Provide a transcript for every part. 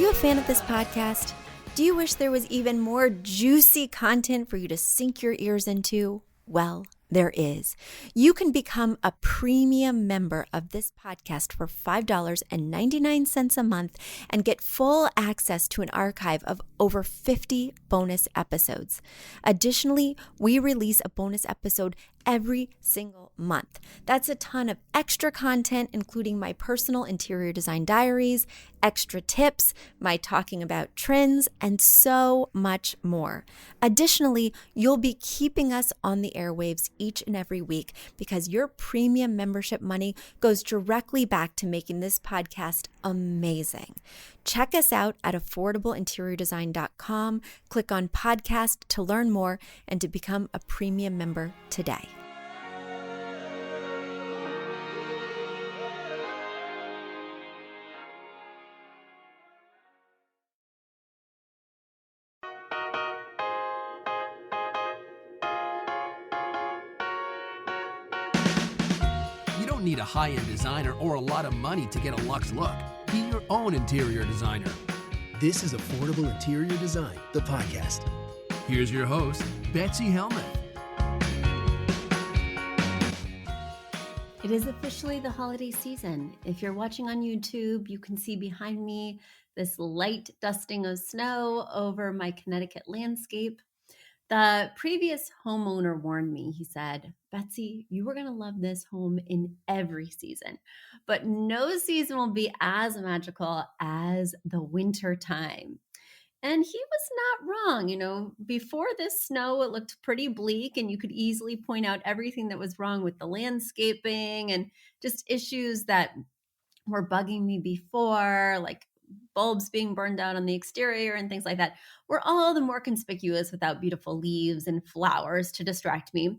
you a fan of this podcast? Do you wish there was even more juicy content for you to sink your ears into? Well, there is. You can become a premium member of this podcast for $5.99 a month and get full access to an archive of over 50 bonus episodes. Additionally, we release a bonus episode every single month. That's a ton of extra content, including my personal interior design diaries, extra tips, my talking about trends, and so much more. Additionally, you'll be keeping us on the airwaves each and every week because your premium membership money goes directly back to making this podcast amazing. Check us out at affordableinteriordesign.com. Click on podcast to learn more and to become a premium member today. You don't need a high-end designer or a lot of money to get a luxe look. Be your own interior designer. This is Affordable Interior Design, the podcast. Here's your host, Betsy Hellman. It is officially the holiday season. If you're watching on YouTube, you can see behind me this light dusting of snow over my Connecticut landscape. The previous homeowner warned me. He said, Betsy, you are going to love this home in every season, but no season will be as magical as the winter time. And he was not wrong. You know, before this snow, it looked pretty bleak and you could easily point out everything that was wrong with the landscaping and just issues that were bugging me before, like bulbs being burned out on the exterior and things like that, were all the more conspicuous without beautiful leaves and flowers to distract me.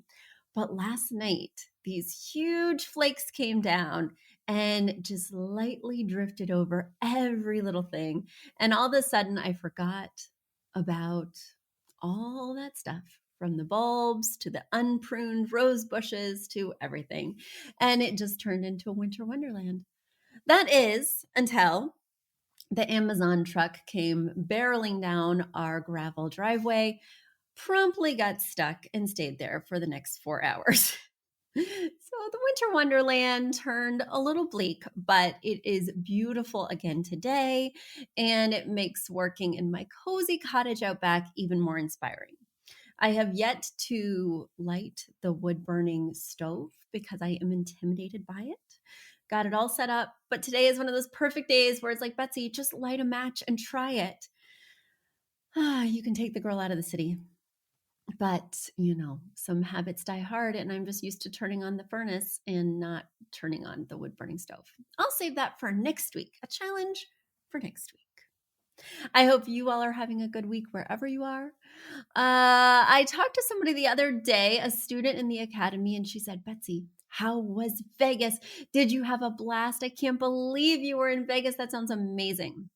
But last night, these huge flakes came down and just lightly drifted over every little thing. And all of a sudden, I forgot about all that stuff, from the bulbs to the unpruned rose bushes to everything. And it just turned into a winter wonderland. That is until the Amazon truck came barreling down our gravel driveway, promptly got stuck, and stayed there for the next 4 hours. So the winter wonderland turned a little bleak, but it is beautiful again today, and it makes working in my cozy cottage out back even more inspiring. I have yet to light the wood-burning stove because I am intimidated by it. Got it all set up, but today is one of those perfect days where it's like, Betsy, just light a match and try it. You can take the girl out of the city. But, you know, some habits die hard, and I'm just used to turning on the furnace and not turning on the wood-burning stove. I'll save that for next week, a challenge for next week. I hope you all are having a good week wherever you are. I talked to somebody the other day, a student in the academy, and she said, Betsy, how was Vegas? Did you have a blast? I can't believe you were in Vegas. That sounds amazing.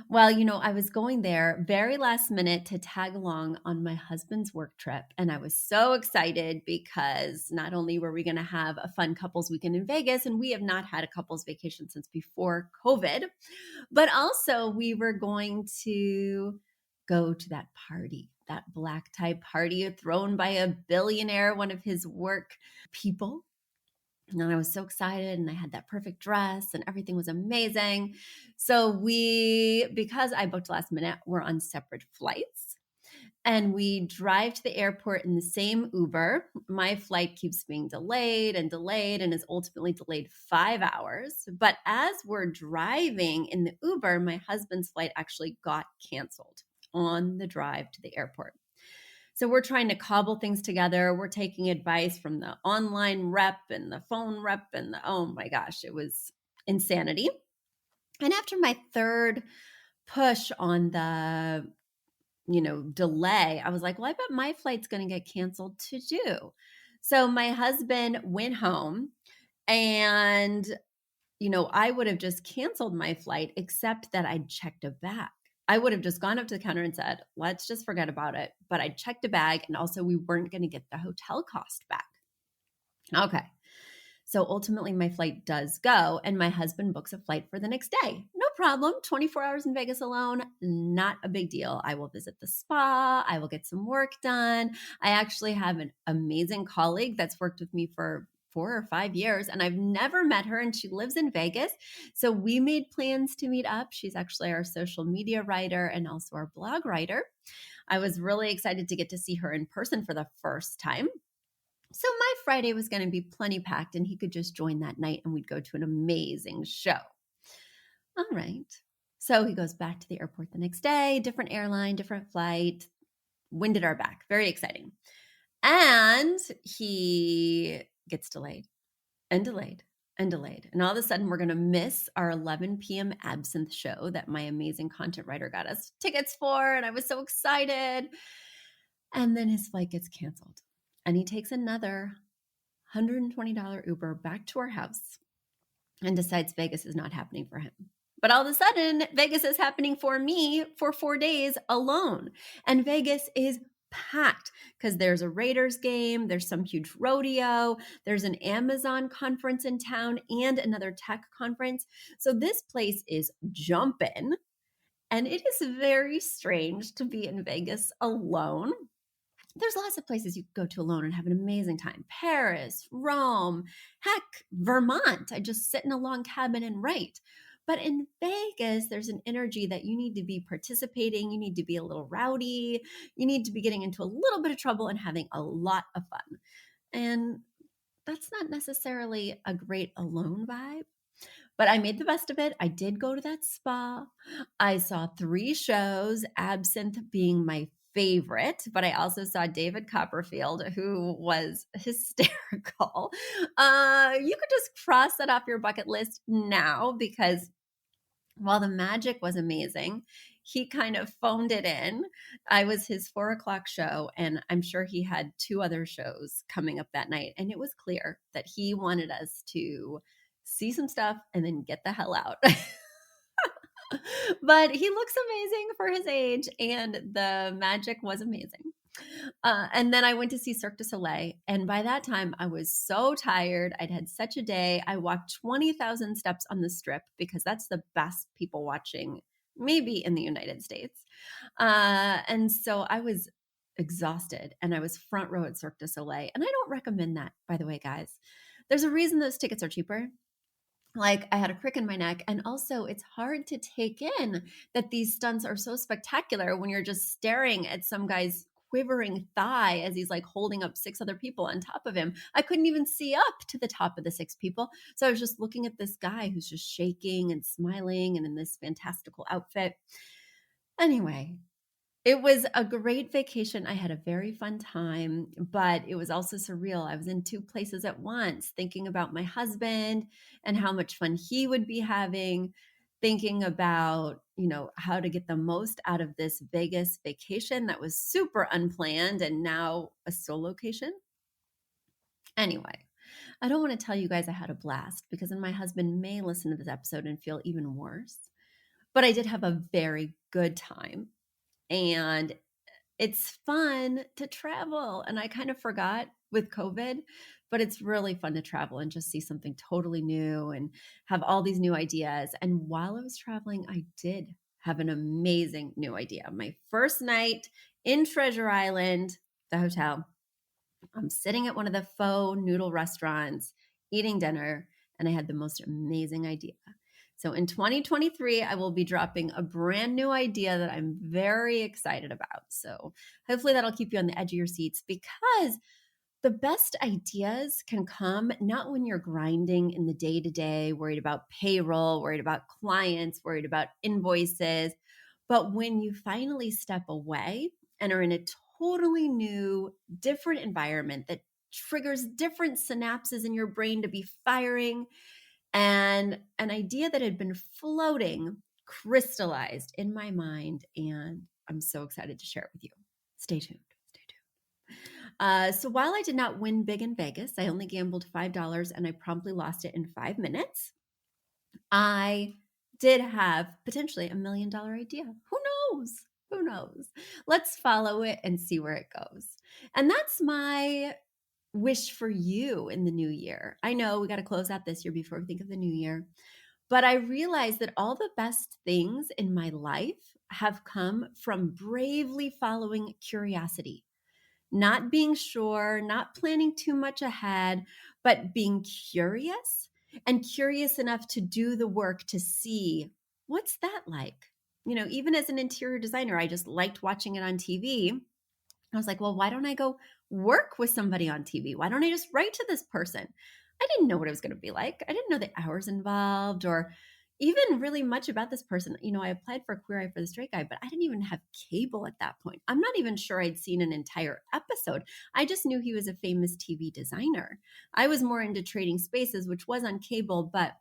Well, you know, I was going there very last minute to tag along on my husband's work trip. And I was so excited because not only were we going to have a fun couples weekend in Vegas, and we have not had a couples vacation since before COVID, but also we were going to go to that party, that black tie party thrown by a billionaire, one of his work people. And I was so excited, and I had that perfect dress and everything was amazing. So because I booked last minute, we're on separate flights, and we drive to the airport in the same Uber. My flight keeps being delayed and is ultimately delayed 5 hours. But as we're driving in the Uber, my husband's flight actually got canceled on the drive to the airport. So we're trying to cobble things together. We're taking advice from the online rep and the phone rep oh my gosh, it was insanity. And after my third push on the, delay, I was like, well, I bet my flight's going to get canceled too. So my husband went home, and, I would have just canceled my flight, except that I'd checked a bag. I would have just gone up to the counter and said, let's just forget about it. But I checked a bag, and also we weren't going to get the hotel cost back. Okay. So ultimately, my flight does go, and my husband books a flight for the next day. No problem. 24 hours in Vegas alone, not a big deal. I will visit the spa, I will get some work done. I actually have an amazing colleague that's worked with me for 4 or 5 years, and I've never met her, and she lives in Vegas. So we made plans to meet up. She's actually our social media writer and also our blog writer. I was really excited to get to see her in person for the first time. So my Friday was going to be plenty packed, and he could just join that night and we'd go to an amazing show. All right. So he goes back to the airport the next day, different airline, different flight, wind at our back. Very exciting. And he gets delayed and delayed and delayed. And all of a sudden, we're going to miss our 11 p.m. Absinthe show that my amazing content writer got us tickets for. And I was so excited. And then his flight gets canceled. And he takes another $120 Uber back to our house and decides Vegas is not happening for him. But all of a sudden, Vegas is happening for me for 4 days alone. And Vegas is packed because there's a Raiders game, there's some huge rodeo, there's an Amazon conference in town and another tech conference. So this place is jumping. And it is very strange to be in Vegas alone. There's lots of places you could go to alone and have an amazing time. Paris, Rome, heck, Vermont. I just sit in a long cabin and write. But in Vegas, there's an energy that you need to be participating. You need to be a little rowdy. You need to be getting into a little bit of trouble and having a lot of fun. And that's not necessarily a great alone vibe. But I made the best of it. I did go to that spa. I saw 3 shows, Absinthe being my favorite, but I also saw David Copperfield, who was hysterical. You could just cross that off your bucket list now because while the magic was amazing, he kind of phoned it in. I was his 4 o'clock show, and I'm sure he had 2 other shows coming up that night. And it was clear that he wanted us to see some stuff and then get the hell out. But he looks amazing for his age, and the magic was amazing. And then I went to see Cirque du Soleil. And by that time, I was so tired. I'd had such a day. I walked 20,000 steps on the strip because that's the best people watching, maybe in the United States. And so I was exhausted, and I was front row at Cirque du Soleil. And I don't recommend that, by the way, guys. There's a reason those tickets are cheaper. Like, I had a crick in my neck, and also it's hard to take in that these stunts are so spectacular when you're just staring at some guy's quivering thigh as he's like holding up 6 other people on top of him. I couldn't even see up to the top of the 6 people. So I was just looking at this guy who's just shaking and smiling and in this fantastical outfit. Anyway, it was a great vacation. I had a very fun time, but it was also surreal. I was in 2 places at once, thinking about my husband and how much fun he would be having, thinking about, how to get the most out of this Vegas vacation that was super unplanned and now a solocation. Anyway, I don't want to tell you guys I had a blast because then my husband may listen to this episode and feel even worse. But I did have a very good time. And it's fun to travel. And I kind of forgot with COVID, but it's really fun to travel and just see something totally new and have all these new ideas. And while I was traveling, I did have an amazing new idea. My first night in Treasure Island, the hotel, I'm sitting at one of the faux noodle restaurants eating dinner, and I had the most amazing idea. So in 2023, I will be dropping a brand new idea that I'm very excited about. So hopefully that'll keep you on the edge of your seats because the best ideas can come not when you're grinding in the day-to-day, worried about payroll, worried about clients, worried about invoices, but when you finally step away and are in a totally new, different environment that triggers different synapses in your brain to be firing, and an idea that had been floating crystallized in my mind, and I'm so excited to share it with you. Stay tuned. So while I did not win big in Vegas, I only gambled $5 and I promptly lost it in 5 minutes. I did have potentially $1 million idea. Who knows? Who knows? Let's follow it and see where it goes. And that's my wish for you in the new year? I know we got to close out this year before we think of the new year, but I realized that all the best things in my life have come from bravely following curiosity, not being sure, not planning too much ahead, but being curious and curious enough to do the work to see what's that like. Even as an interior designer, I just liked watching it on TV. I was like, well, why don't I go work with somebody on TV? Why don't I just write to this person? I didn't know what it was going to be like. I didn't know the hours involved or even really much about this person. I applied for Queer Eye for the Straight Guy, but I didn't even have cable at that point. I'm not even sure I'd seen an entire episode. I just knew he was a famous TV designer. I was more into Trading Spaces, which was on cable, but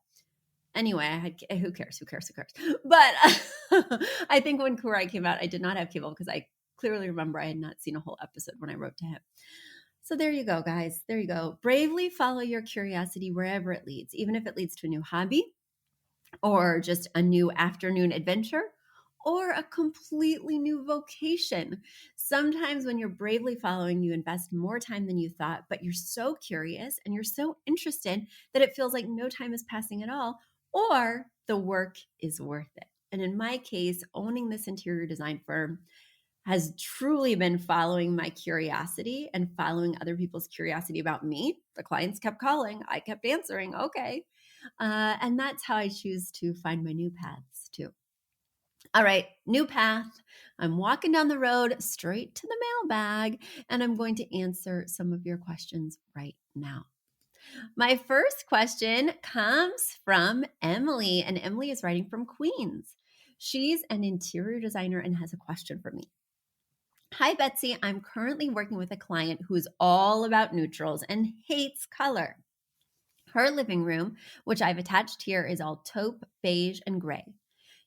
anyway, who cares? Who cares? Who cares? But I think when Queer Eye came out, I did not have cable because I clearly remember I had not seen a whole episode when I wrote to him. So there you go, guys. There you go. Bravely follow your curiosity wherever it leads, even if it leads to a new hobby or just a new afternoon adventure or a completely new vocation. Sometimes when you're bravely following, you invest more time than you thought, but you're so curious and you're so interested that it feels like no time is passing at all, or the work is worth it. And in my case, owning this interior design firm has truly been following my curiosity and following other people's curiosity about me. The clients kept calling, I kept answering, okay. And that's how I choose to find my new paths too. All right, new path. I'm walking down the road straight to the mailbag, and I'm going to answer some of your questions right now. My first question comes from Emily, and Emily is writing from Queens. She's an interior designer and has a question for me. Hi, Betsy. I'm currently working with a client who is all about neutrals and hates color. Her living room, which I've attached here, is all taupe, beige, and gray.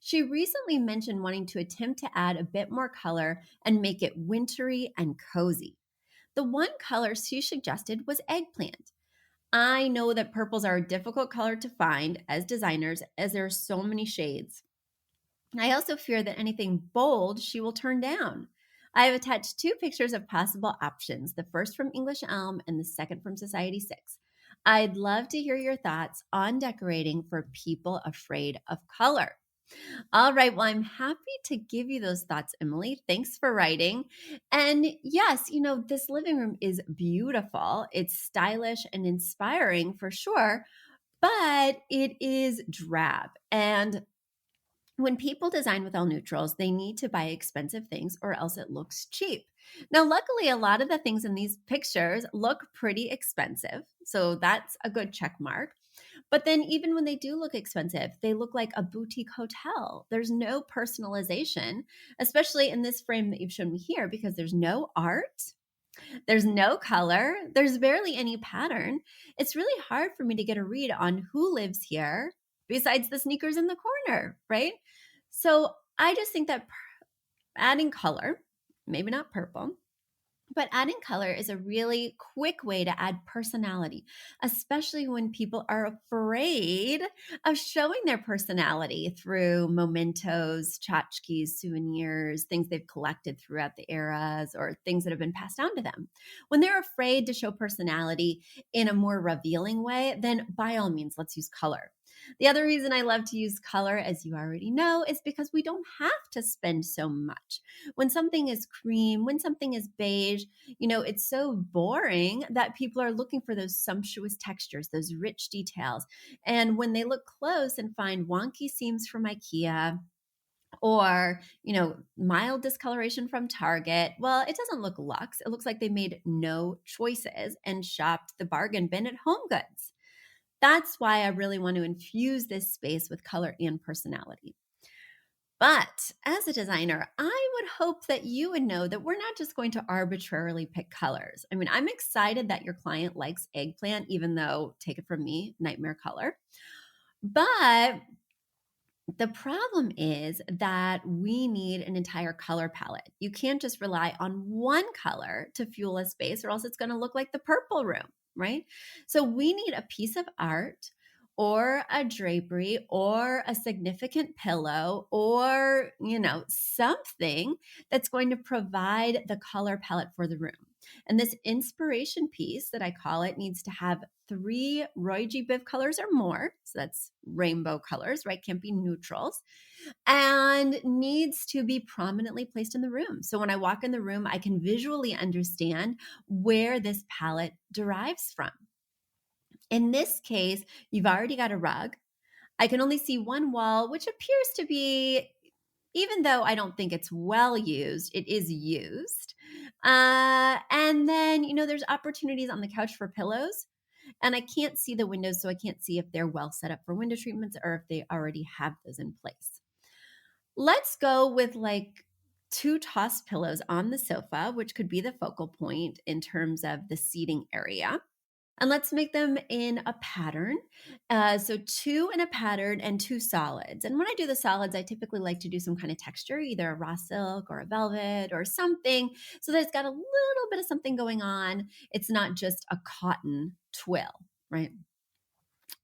She recently mentioned wanting to attempt to add a bit more color and make it wintry and cozy. The one color she suggested was eggplant. I know that purples are a difficult color to find as designers, as there are so many shades. I also fear that anything bold she will turn down. I have attached 2 pictures of possible options, the first from English Elm and the second from Society 6. I'd love to hear your thoughts on decorating for people afraid of color. All right, well, I'm happy to give you those thoughts, Emily. Thanks for writing. And yes, this living room is beautiful. It's stylish and inspiring for sure, but it is drab. And when people design with all neutrals, they need to buy expensive things or else it looks cheap. Now, luckily, a lot of the things in these pictures look pretty expensive. So that's a good check mark. But then even when they do look expensive, they look like a boutique hotel. There's no personalization, especially in this frame that you've shown me here, because there's no art. There's no color. There's barely any pattern. It's really hard for me to get a read on who lives here besides the sneakers in the corner, right? So I just think that adding color, maybe not purple, but adding color is a really quick way to add personality, especially when people are afraid of showing their personality through mementos, tchotchkes, souvenirs, things they've collected throughout the eras, or things that have been passed down to them. When they're afraid to show personality in a more revealing way, then by all means, let's use color. The other reason I love to use color, as you already know, is because we don't have to spend so much. When something is cream, when something is beige, it's so boring that people are looking for those sumptuous textures, those rich details. And when they look close and find wonky seams from IKEA, or, mild discoloration from Target, well, it doesn't look luxe. It looks like they made no choices and shopped the bargain bin at Home Goods. That's why I really want to infuse this space with color and personality. But as a designer, I would hope that you would know that we're not just going to arbitrarily pick colors. I mean, I'm excited that your client likes eggplant, even though, take it from me, nightmare color. But the problem is that we need an entire color palette. You can't just rely on one color to fuel a space, or else it's going to look like the purple room, right? So we need a piece of art or a drapery or a significant pillow or, something that's going to provide the color palette for the room. And this inspiration piece that I call it needs to have 3 Roy G. Biv colors or more. So that's rainbow colors, right? Can't be neutrals. And needs to be prominently placed in the room. So when I walk in the room, I can visually understand where this palette derives from. In this case, you've already got a rug. I can only see one wall, which appears to be, even though I don't think it's well used, it is used. And then, there's opportunities on the couch for pillows. And I can't see the windows, so I can't see if they're well set up for window treatments or if they already have those in place. Let's go with like 2 tossed pillows on the sofa, which could be the focal point in terms of the seating area. And let's make them in a pattern. So 2 in a pattern and 2 solids. And when I do the solids, I typically like to do some kind of texture, either a raw silk or a velvet or something, so that it's got a little bit of something going on. It's not just a cotton twill, right?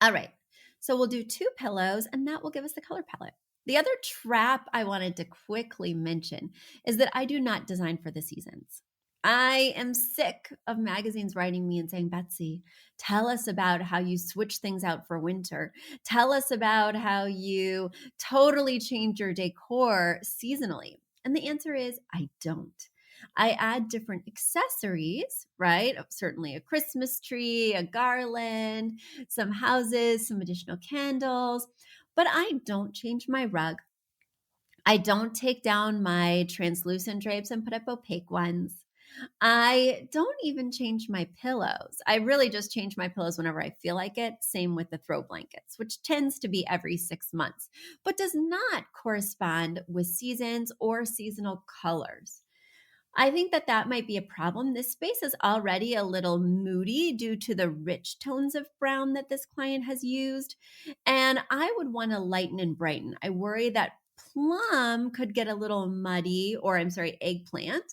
All right. So we'll do 2 pillows, and that will give us the color palette. The other trap I wanted to quickly mention is that I do not design for the seasons. I am sick of magazines writing me and saying, Betsy, tell us about how you switch things out for winter. Tell us about how you totally change your decor seasonally. And the answer is, I don't. I add different accessories, right? Certainly a Christmas tree, a garland, some houses, some additional candles, but I don't change my rug. I don't take down my translucent drapes and put up opaque ones. I don't even change my pillows. I really just change my pillows whenever I feel like it. Same with the throw blankets, which tends to be every 6 months, but does not correspond with seasons or seasonal colors. I think that might be a problem. This space is already a little moody due to the rich tones of brown that this client has used. And I would want to lighten and brighten. I worry that plum could get a little muddy, or I'm sorry, eggplant.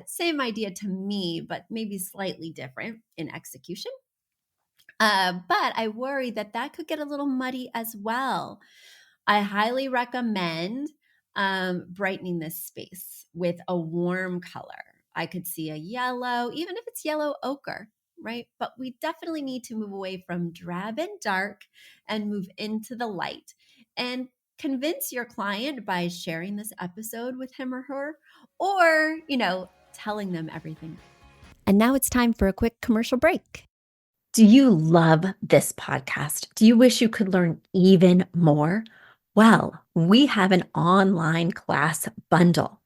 Same idea to me, but maybe slightly different in execution. But I worry that could get a little muddy as well. I highly recommend brightening this space with a warm color. I could see a yellow, even if it's yellow ochre, right? But we definitely need to move away from drab and dark and move into the light. And convince your client by sharing this episode with him or her, or, telling them everything. And now it's time for a quick commercial break. Do you love this podcast? Do you wish you could learn even more? Well, we have an online class bundle.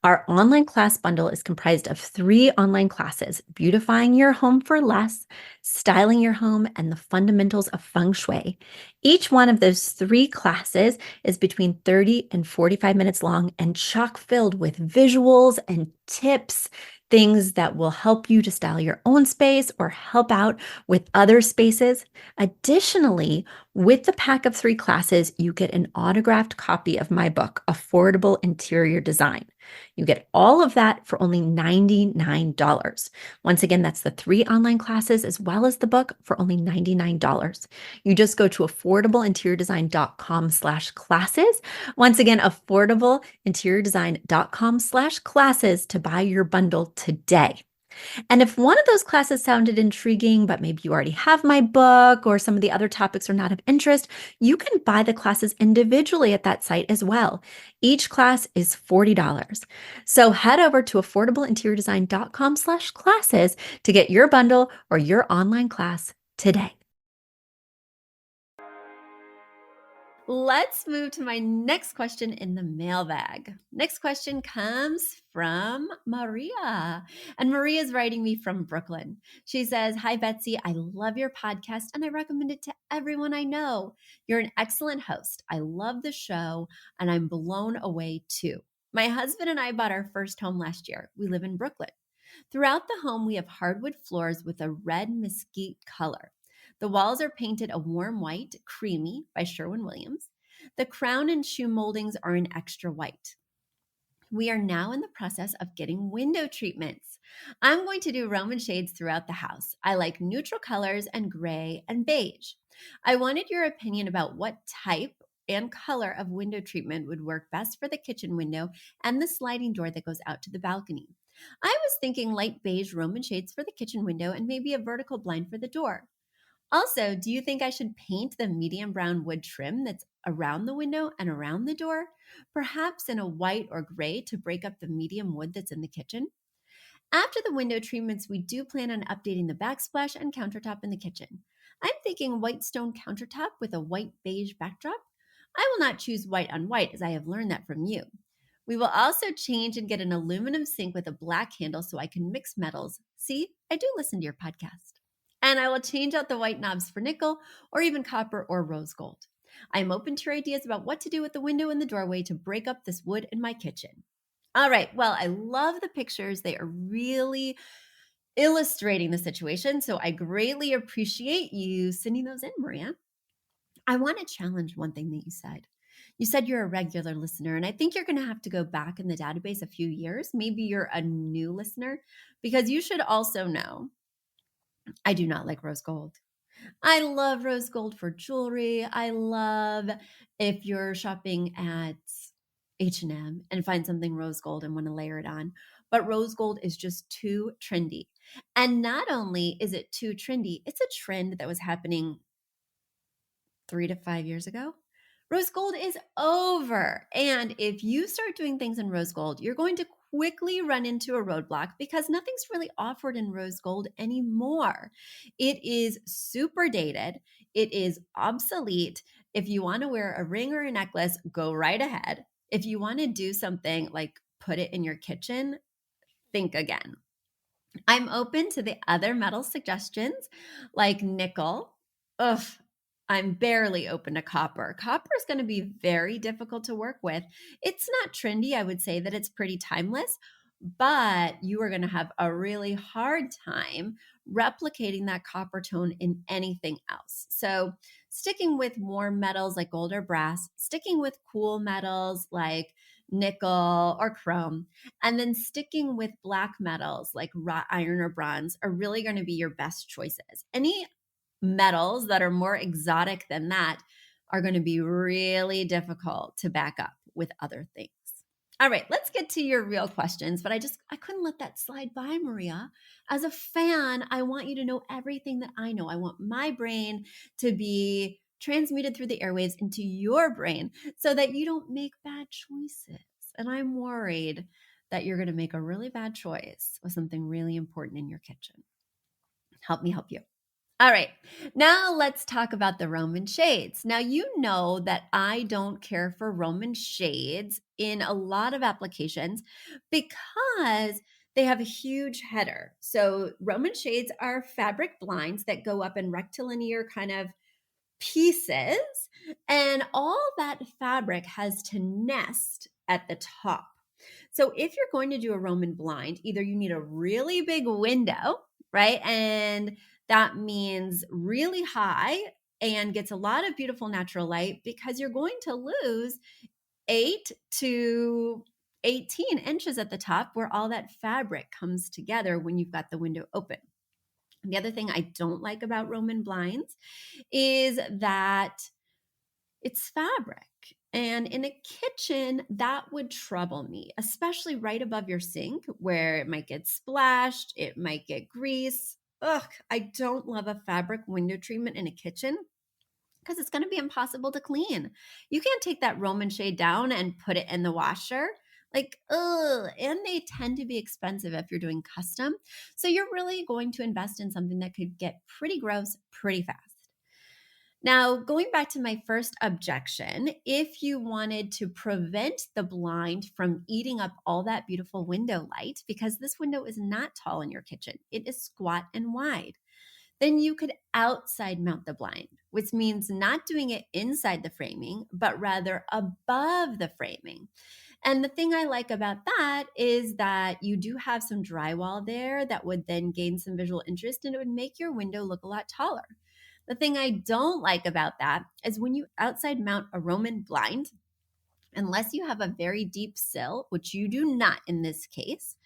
Our online class bundle is comprised of 3 online classes: beautifying your home for less, styling your home, and the fundamentals of feng shui. Each one of those 3 classes is between 30 and 45 minutes long and chock filled with visuals and tips, things that will help you to style your own space or help out with other spaces. Additionally, with the pack of 3 classes, you get an autographed copy of my book, Affordable Interior Design. You get all of that for only $99. Once again, that's the 3 online classes as well as the book for only $99. You just go to affordableinteriordesign.com/classes. Once again, affordableinteriordesign.com/classes to buy your bundle today. And if one of those classes sounded intriguing, but maybe you already have my book or some of the other topics are not of interest, you can buy the classes individually at that site as well. Each class is $40. So head over to affordableinteriordesign.com/classes to get your bundle or your online class today. Let's move to my next question in the mailbag. Next question comes from Maria. And Maria is writing me from Brooklyn. She says, Hi, Betsy. I love your podcast and I recommend it to everyone I know. You're an excellent host. I love the show and I'm blown away too. My husband and I bought our first home last year. We live in Brooklyn. Throughout the home, we have hardwood floors with a red mesquite color. The walls are painted a warm white, creamy by Sherwin-Williams. The crown and shoe moldings are an extra white. We are now in the process of getting window treatments. I'm going to do Roman shades throughout the house. I like neutral colors and gray and beige. I wanted your opinion about what type and color of window treatment would work best for the kitchen window and the sliding door that goes out to the balcony. I was thinking light beige Roman shades for the kitchen window and maybe a vertical blind for the door. Also, do you think I should paint the medium brown wood trim that's around the window and around the door? Perhaps in a white or gray to break up the medium wood that's in the kitchen? After the window treatments, we do plan on updating the backsplash and countertop in the kitchen. I'm thinking white stone countertop with a white beige backdrop. I will not choose white on white as I have learned that from you. We will also change and get an aluminum sink with a black handle so I can mix metals. See, I do listen to your podcast. And I will change out the white knobs for nickel or even copper or rose gold. I am open to your ideas about what to do with the window and the doorway to break up this wood in my kitchen. All right. Well, I love the pictures. They are really illustrating the situation. So I greatly appreciate you sending those in, Maria. I want to challenge one thing that you said. You said you're a regular listener, and I think you're going to have to go back in the database a few years. Maybe you're a new listener, because you should also know I do not like rose gold. I love rose gold for jewelry. I love if you're shopping at H&M and find something rose gold and want to layer it on. But rose gold is just too trendy. And not only is it too trendy, it's a trend that was happening 3 to 5 years ago. Rose gold is over. And if you start doing things in rose gold, you're going to quickly run into a roadblock because nothing's really offered in rose gold anymore. It is super dated. It is obsolete. If you want to wear a ring or a necklace, go right ahead. If you want to do something like put it in your kitchen, think again. I'm open to the other metal suggestions like nickel. Ugh, I'm barely open to copper. Copper is going to be very difficult to work with. It's not trendy. I would say that it's pretty timeless, but you are going to have a really hard time replicating that copper tone in anything else. So, sticking with warm metals like gold or brass, sticking with cool metals like nickel or chrome, and then sticking with black metals like wrought iron or bronze are really going to be your best choices. Any metals that are more exotic than that are going to be really difficult to back up with other things. All right, let's get to your real questions, but I couldn't let that slide by, Maria. As a fan, I want you to know everything that I know. I want my brain to be transmuted through the airwaves into your brain so that you don't make bad choices. And I'm worried that you're going to make a really bad choice with something really important in your kitchen. Help me help you. All right, now let's talk about the Roman shades. Now, you know that I don't care for Roman shades in a lot of applications because they have a huge header. So, Roman shades are fabric blinds that go up in rectilinear kind of pieces, and all that fabric has to nest at the top. So if you're going to do a Roman blind, either you need a really big window, right? And that means really high and gets a lot of beautiful natural light because you're going to lose 8 to 18 inches at the top where all that fabric comes together when you've got the window open. The other thing I don't like about Roman blinds is that it's fabric. And in a kitchen, that would trouble me, especially right above your sink where it might get splashed, it might get grease. Ugh, I don't love a fabric window treatment in a kitchen because it's going to be impossible to clean. You can't take that Roman shade down and put it in the washer. Like, ugh, and they tend to be expensive if you're doing custom. So you're really going to invest in something that could get pretty gross pretty fast. Now, going back to my first objection, if you wanted to prevent the blind from eating up all that beautiful window light, because this window is not tall in your kitchen, it is squat and wide, then you could outside mount the blind, which means not doing it inside the framing, but rather above the framing. And the thing I like about that is that you do have some drywall there that would then gain some visual interest and it would make your window look a lot taller. The thing I don't like about that is when you outside mount a Roman blind, unless you have a very deep sill, which you do not in this case,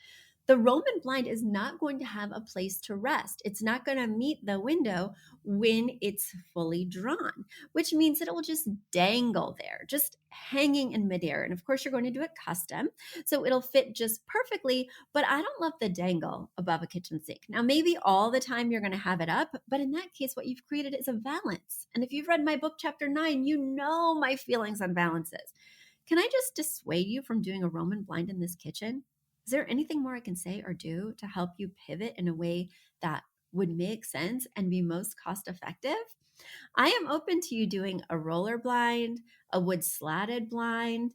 the Roman blind is not going to have a place to rest. It's not going to meet the window when it's fully drawn, which means that it will just dangle there, just hanging in midair. And of course, you're going to do it custom, so it'll fit just perfectly, but I don't love the dangle above a kitchen sink. Now, maybe all the time you're going to have it up, but in that case, what you've created is a valance. And if you've read my book, Chapter 9, you know my feelings on valances. Can I just dissuade you from doing a Roman blind in this kitchen? Is there anything more I can say or do to help you pivot in a way that would make sense and be most cost effective? I am open to you doing a roller blind, a wood slatted blind,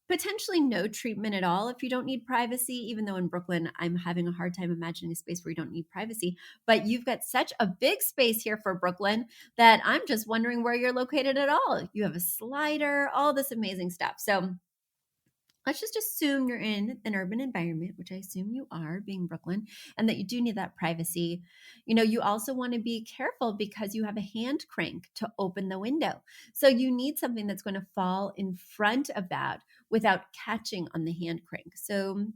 potentially no treatment at all if you don't need privacy, even though in Brooklyn, I'm having a hard time imagining a space where you don't need privacy. But you've got such a big space here for Brooklyn that I'm just wondering where you're located at all. You have a slider, all this amazing stuff. So let's just assume you're in an urban environment, which I assume you are, being Brooklyn, and that you do need that privacy. You also want to be careful because you have a hand crank to open the window. So you need something that's going to fall in front of that without catching on the hand crank. So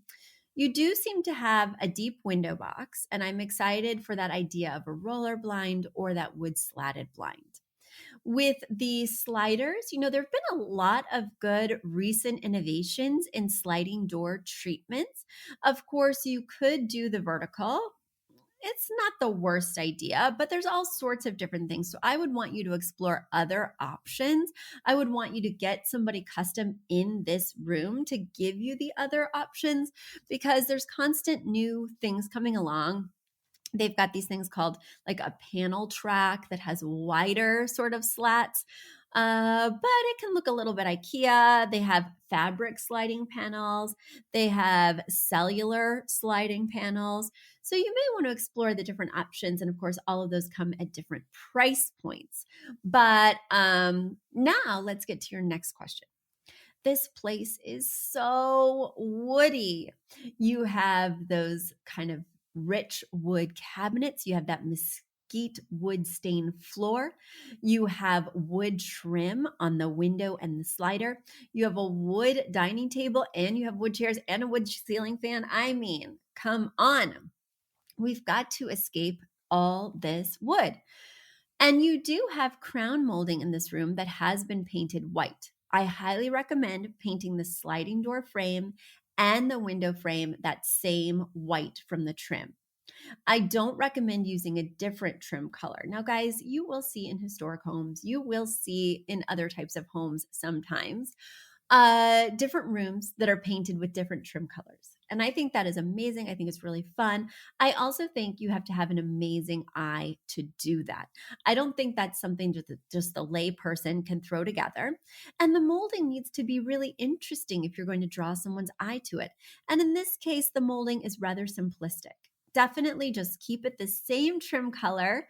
you do seem to have a deep window box, and I'm excited for that idea of a roller blind or that wood slatted blind. With the sliders, there have been a lot of good recent innovations in sliding door treatments. Of course, you could do the vertical. It's not the worst idea, but there's all sorts of different things. So I would want you to explore other options. I would want you to get somebody custom in this room to give you the other options because there's constant new things coming along. They've got these things called like a panel track that has wider sort of slats, but it can look a little bit IKEA. They have fabric sliding panels. They have cellular sliding panels. So you may want to explore the different options. And of course, all of those come at different price points. But now let's get to your next question. This place is so woody. You have those kind of rich wood cabinets. You have that mesquite wood stained floor. You have wood trim on the window and the slider. You have a wood dining table and you have wood chairs and a wood ceiling fan. I mean, come on. We've got to escape all this wood. And you do have crown molding in this room that has been painted white. I highly recommend painting the sliding door frame and the window frame that same white from the trim. I don't recommend using a different trim color. Now, guys, you will see in historic homes, you will see in other types of homes sometimes, different rooms that are painted with different trim colors. And I think that is amazing. I think it's really fun. I also think you have to have an amazing eye to do that. I don't think that's something just the lay person can throw together. And the molding needs to be really interesting if you're going to draw someone's eye to it. And in this case, the molding is rather simplistic. Definitely just keep it the same trim color.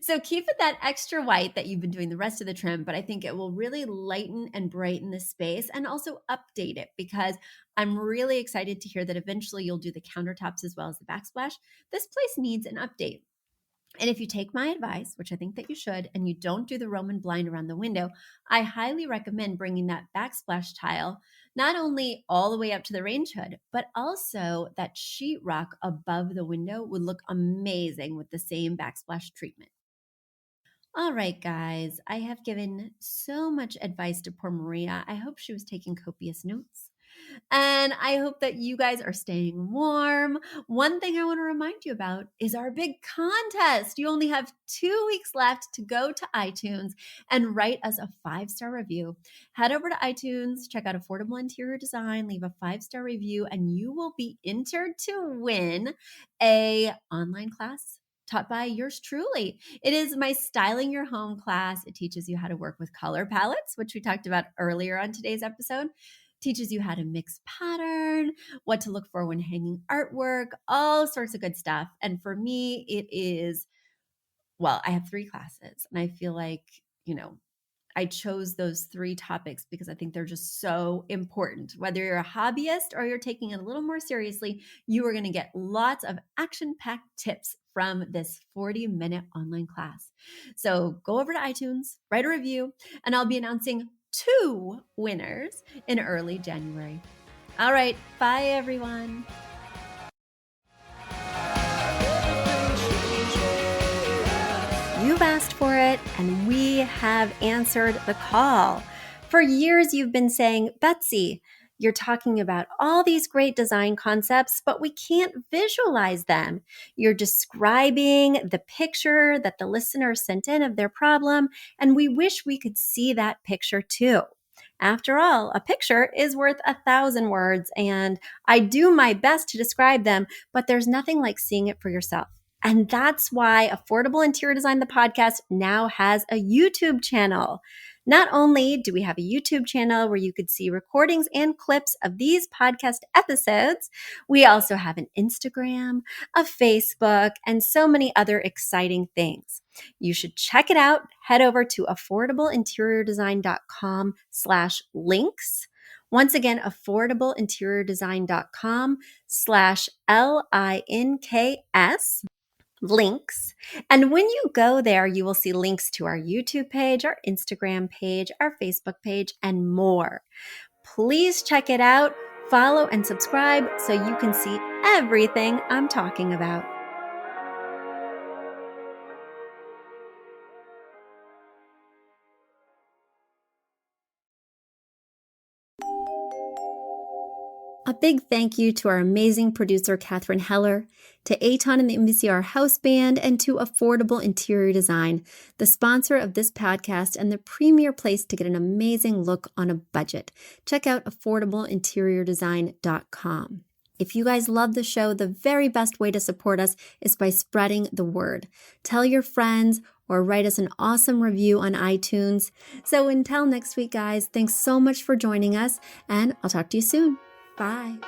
So keep it that extra white that you've been doing the rest of the trim, but I think it will really lighten and brighten the space and also update it because I'm really excited to hear that eventually you'll do the countertops as well as the backsplash. This place needs an update. And if you take my advice, which I think that you should, and you don't do the Roman blind around the window, I highly recommend bringing that backsplash tile not only all the way up to the range hood, but also that sheetrock above the window would look amazing with the same backsplash treatment. All right, guys, I have given so much advice to poor Maria. I hope she was taking copious notes. And I hope that you guys are staying warm. One thing I want to remind you about is our big contest. You only have 2 weeks left to go to iTunes and write us a 5-star review. Head over to iTunes, check out Affordable Interior Design, leave a 5-star review, and you will be entered to win an online class taught by yours truly. It is my Styling Your Home class. It teaches you how to work with color palettes, which we talked about earlier on today's episode. Teaches you how to mix pattern, what to look for when hanging artwork, all sorts of good stuff. And for me, it is, well, I have 3 classes and I feel like, I chose those 3 topics because I think they're just so important. Whether you're a hobbyist or you're taking it a little more seriously, you are going to get lots of action-packed tips from this 40-minute online class. So go over to iTunes, write a review, and I'll be announcing 2 winners in early January. All right. Bye, everyone. You've asked for it, and we have answered the call. For years, you've been saying, Betsy, you're talking about all these great design concepts, but we can't visualize them. You're describing the picture that the listener sent in of their problem, and we wish we could see that picture too. After all, a picture is worth 1,000 words, and I do my best to describe them, but there's nothing like seeing it for yourself. And that's why Affordable Interior Design, the podcast, now has a YouTube channel. Not only do we have a YouTube channel where you could see recordings and clips of these podcast episodes, we also have an Instagram, a Facebook, and so many other exciting things. You should check it out. Head over to affordableinteriordesign.com/links. Once again, affordableinteriordesign.com/LINKS. links. And when you go there, you will see links to our YouTube page, our Instagram page, our Facebook page, and more. Please check it out, follow and subscribe so you can see everything I'm talking about. A big thank you to our amazing producer, Catherine Heller, to Aton and the MVCR House Band, and to Affordable Interior Design, the sponsor of this podcast and the premier place to get an amazing look on a budget. Check out affordableinteriordesign.com. If you guys love the show, the very best way to support us is by spreading the word. Tell your friends or write us an awesome review on iTunes. So until next week, guys, thanks so much for joining us, and I'll talk to you soon. Bye.